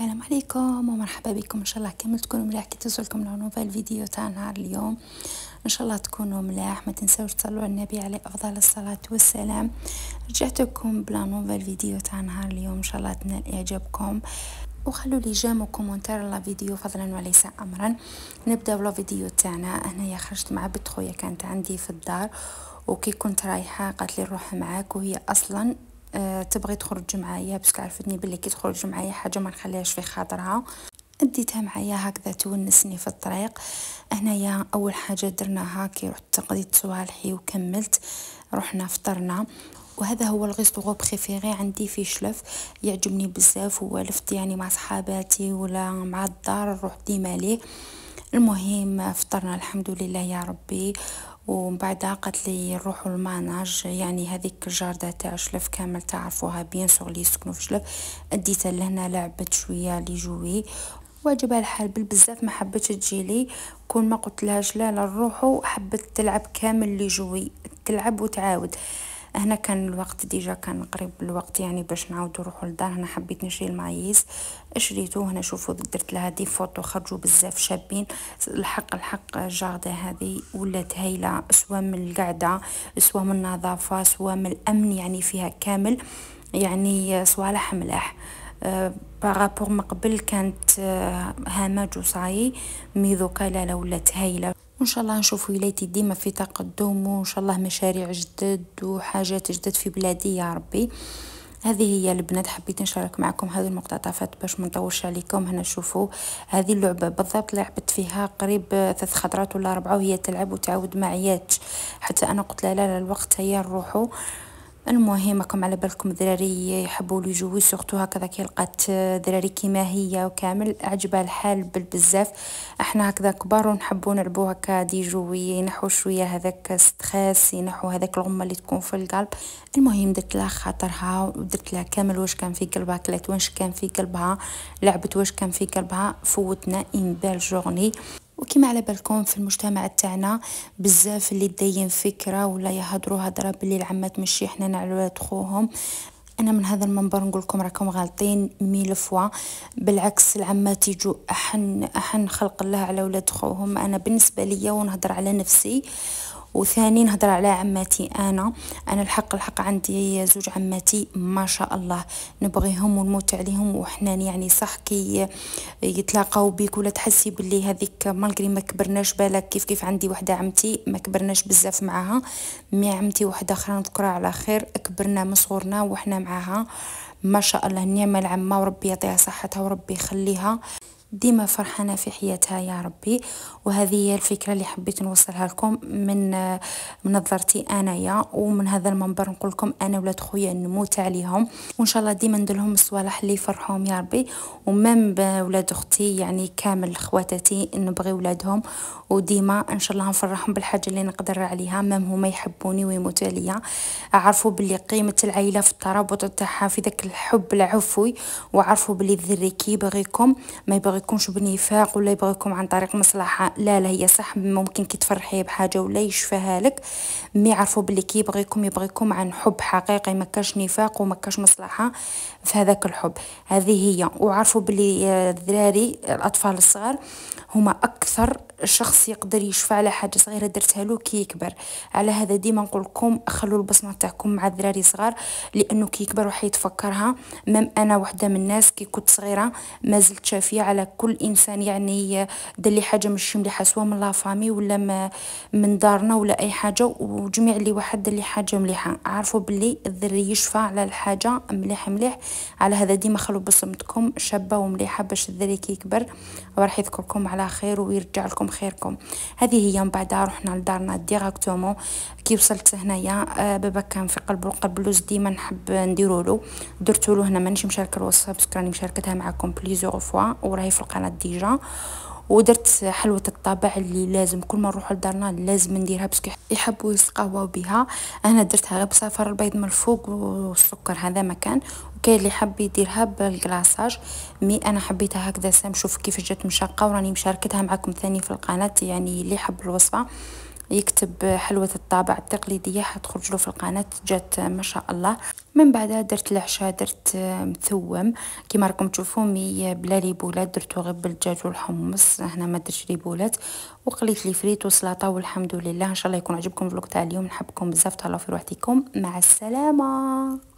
السلام عليكم ومرحبا بكم. ان شاء الله كامل تكونوا ملاح كي توصلكم نوفال فيديو تاع نهار اليوم. ان شاء الله تكونوا ملاح، ما تنساوش تصلوا على النبي عليه افضل الصلاه والسلام. رجعتكم بلا نوفال فيديو تاع نهار اليوم، ان شاء الله تنال اعجابكم وخلوا لي جيم وكومنتار لا فيديو فضلا وليس امرا. نبداو لا فيديو تاعنا. هنايا خرجت مع بنت خويا كانت عندي في الدار، وكي كنت رايحه قالت لي نروح معاك، وهي اصلا تبغي تخرج معايا بس عرفتني بلي كي تخرج معايا حاجه ما نخليهاش في خاطرها. اديتها معايا هكذا تونسني في الطريق. هنايا اول حاجه درناها كي رحت قضيت صوالحي وكملت، رحنا فطرنا. وهذا هو الغيستورو بريفيري عندي في شلف، يعجبني بزاف، والفت يعني مع صحاباتي ولا مع الدار نروح ديما ليه. المهم فطرنا الحمد لله يا ربي، ومن بعدها قالت لي نروحوا الماناج، يعني هذيك الجاردة تاع شلف كامل تعرفوها بيان سور لي يسكنوا في شلف. اديتها لهنا لعبت شويه لي جوي وعجبها الحال بزاف، ما حبتش تجي لي. كون ما قلت لهاش لا نروحوا، حبت تلعب كامل لي جوي، تلعب وتعاود. هنا كان الوقت ديجا كان قريب الوقت يعني باش نعاودو نروحو للدار. هنا حبيت نشري المعيز شريته. هنا شوفوا درت لها دي فوطو خرجوا بزاف شابين. الحق الجاردة هذه ولات هايله، سوا من القعده سوا من النظافه سوا من الامن، يعني فيها كامل يعني صوالح ملاح. بارابور من قبل كانت هامج وصاي، مي دوكا لا ولات هايله. وان شاء الله نشوف ولايتي ديما في تقدم، وان شاء الله مشاريع جدد وحاجات جدد في بلادي يا ربي. هذه هي البنات، حبيت نشارك معكم هذه المقتطفات باش ما نطولش عليكم. هنا شوفوا هذه اللعبه بالضبط لعبت فيها قريب 3 خطرات ولا 4، وهي تلعب وتعاود ما عياتش حتى انا قلت لها لا الوقت هيا نروحوا. المهم راكم على بالكم ذراري يحبوا لي جوي سورتو هكذا، كي لقات ذراري كيما هي وكامل عجبها الحال بزاف. احنا هكذا كبار ونحبوا نلعبوا هكا دي جوي، ينحو شويه هذاك ستريس، ينحو هذاك الغمه اللي تكون في القلب. المهم درت لها خاطرها ودرت لها كامل واش كان في قلبها، كلات واش كان في قلبها، لعبت واش كان في قلبها. فوتنا ان بال جورني. وكما على بالكم في المجتمع تاعنا بزاف اللي داين فكره ولا يهضروا هضره باللي العمات ماشي حنان على ولاد خوهم. انا من هذا المنبر نقول لكم راكم غالطين 1000 فوا. بالعكس العمات يجوا احن خلق الله على ولاد خوهم. انا بالنسبه ليا ونهضر على نفسي، وثاني نهضر على عماتي. انا الحق عندي زوج عماتي ما شاء الله نبغيهم ونموت عليهم وحنان، يعني صح كي يتلاقاو بيك ولا تحسي باللي هذيك مالغري ما كبرناش بالك كيف عندي وحده عمتي ما كبرناش بزاف معاها، مي عمتي وحده اخرى نذكرها على خير كبرنا من صغرنا وحنا معاها ما شاء الله. نعمه العمه وربي يعطيها صحتها وربي يخليها ديما فرحانة في حياتها يا ربي. وهذه هي الفكرة اللي حبيت نوصلها لكم من نظرتي انايا، ومن هذا المنبر نقول لكم انا ولاد خويا نموت عليهم، وان شاء الله ديما ندير لهم الصوالح اللي يفرحوهم يا ربي. ومام ولاد اختي يعني كامل خواتاتي نبغي ولادهم، وديما ان شاء الله نفرحهم بالحاجه اللي نقدر عليها، مام هما يحبوني ويموتوا عليا. عرفوا باللي قيمه العائله في الترابط تاعها في ذاك الحب العفوي، وعرفوا باللي الذري كي يبغيكم ما يبغيكمش بنفاق ولا يبغيكم عن طريق مصلحه. لا هي صح ممكن كي تفرحيه بحاجه ولا يشفاها لك، مي يعرفوا باللي كي يبغيكم عن حب حقيقي، ما كاش نفاق وما كاش مصلحه في هذاك الحب. هذه هي. وعرفوا باللي الذراري الاطفال الصغار هما اكثر شخص يقدر يشفع على حاجه صغيره درتها له كي يكبر. على هذا ديما نقول لكم خلوا البصمه تاعكم مع الذراري صغار، لانه كي يكبر راح يتفكرها. مام انا وحده من الناس كي كنت صغيره ما زلت شافيه على كل انسان يعني دار لي حاجه مش مليحه سواء من لا فامي ولا من دارنا ولا اي حاجه، وجميع اللي واحد دار لي حاجه مليحه. عارفوا باللي الذري يشفى على الحاجه مليح. على هذا ديما خلوا بصمتكم شابه ومليحه باش الذري كي يكبر راح يذكركم على خير ويرجع لكم خيركم. هذه هي. من بعدها رحنا لدارنا ديراكتومون. كي وصلت هنايا بابا كان في قلب اللوز ديما نحب نديرو له، درتو له هنا. مانيش مشاركه الوصفه بس راني مشاركتها معكم بليزيور فوا وراهي في القناه ديجا. ودرت حلوه الطابع اللي لازم كل ما نروح لدارنا لازم نديرها بس يحبوا يسقاو بها. انا درتها غير بصفر البيض من الفوق والسكر هذا مكان، وكاين اللي حب يديرها بالكلاصاج، مي انا حبيتها هكذا سام. شوف كيف جات مشقه وراني مشاركتها معكم ثاني في القناه، يعني اللي حب الوصفه يكتب حلوة الطابع التقليدية حتخرج له في القناة، جات ما شاء الله. من بعدها درت العشاء، درت مثوم كيما راكم تشوفوا، مي بلا ريبولات، درتو غير بالدجاج والحمص. هنا ما درتش ريبولات، وقليت لي فريت وسلطه، والحمد لله. ان شاء الله يكون عجبكم الفلوق تاع اليوم، نحبكم بزاف، تهلاو في روحكم، مع السلامه.